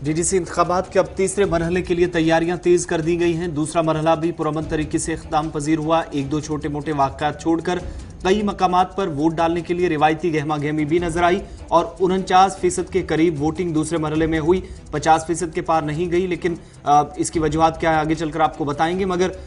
DDC इंतखाबात के अब तीसरे मरहले के लिए तैयारियां तेज कर दी गई हैं। दूसरा मरहला भी पुरअमन तरीके से इख्तिताम पजीर हुआ। एक दो छोटे मोटे वाक़यात छोड़कर कई मकामात पर वोट डालने के लिए रिवायती गहमा गहमी भी नजर आई और 49% के करीब वोटिंग दूसरे मरहले में हुई। 50% के पार नहीं गई, लेकिन इसकी वजूहात क्या है आगे चलकर आपको बताएंगे। मगर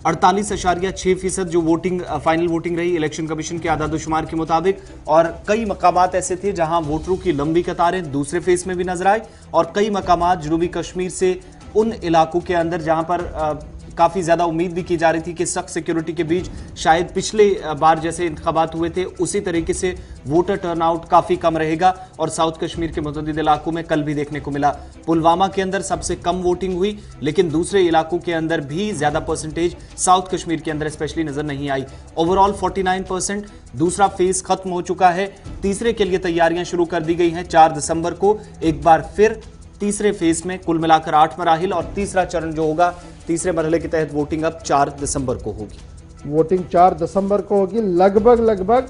48.6% जो वोटिंग फाइनल वोटिंग रही इलेक्शन कमीशन के आदादोशुमार के मुताबिक। और कई मकामात ऐसे थे जहां वोटरों की लंबी कतारें दूसरे फेज में भी नजर आई और कई मकामात जनूबी कश्मीर से उन इलाकों के अंदर जहां पर काफ़ी ज़्यादा उम्मीद भी की जा रही थी कि सख्त सिक्योरिटी के बीच शायद पिछले बार जैसे इंतखाबात हुए थे उसी तरीके से वोटर टर्नआउट काफ़ी कम रहेगा। और साउथ कश्मीर के मुतअद्दिद इलाकों में कल भी देखने को मिला। पुलवामा के अंदर सबसे कम वोटिंग हुई, लेकिन दूसरे इलाकों के अंदर भी ज़्यादा परसेंटेज साउथ कश्मीर के अंदर स्पेशली नज़र नहीं आई। ओवरऑल 49%। दूसरा फेज खत्म हो चुका है। तीसरे के लिए तैयारियां शुरू कर दी गई हैं। 4 दिसंबर को एक बार फिर तीसरे फेज में कुल मिलाकर 8 मराहिल और तीसरा चरण जो होगा तीसरे मरहले के तहत वोटिंग अब 4 दिसंबर को होगी। वोटिंग 4 दिसंबर को होगी। लगभग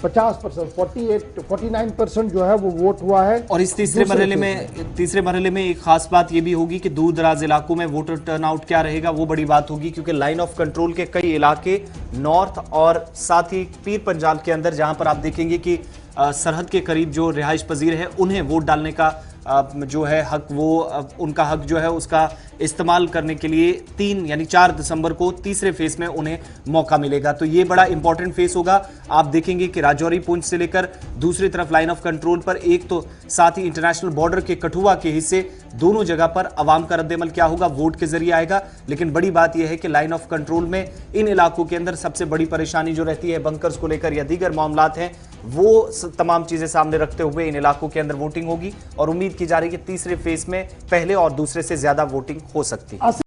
50%, 49% जो है वो वोट हुआ है। और इस तीसरे मरहले में एक खास बात ये भी होगी कि दूर दराज इलाकों में वोटर टर्नआउट क्या रहेगा वो बड़ी बात होगी, क्योंकि लाइन ऑफ कंट्रोल के कई इलाके नॉर्थ और साथ ही पीर पंजाल के अंदर जहां पर आप देखेंगे कि सरहद के करीब जो रिहाइश पजीर है उन्हें वोट डालने का जो है हक, वो उनका हक जो है उसका इस्तेमाल करने के लिए 3 यानी 4 दिसंबर को तीसरे फेज में उन्हें मौका मिलेगा। तो ये बड़ा इंपॉर्टेंट फेज होगा। आप देखेंगे कि राजौरी पुंछ से लेकर दूसरी तरफ लाइन ऑफ कंट्रोल पर एक तो साथ ही इंटरनेशनल बॉर्डर के कठुआ के हिस्से दोनों जगह पर अवाम का रद्देमल क्या होगा वोट के जरिए आएगा। लेकिन बड़ी बात यह है कि लाइन ऑफ कंट्रोल में इन इलाकों के अंदर सबसे बड़ी परेशानी जो रहती है बंकर्स को लेकर या दीगर मामलात हैं, वो तमाम चीजें सामने रखते हुए इन इलाकों के अंदर वोटिंग होगी और उम्मीद की जा रही है कि तीसरे फेज में पहले और दूसरे से ज्यादा वोटिंग हो सकती है।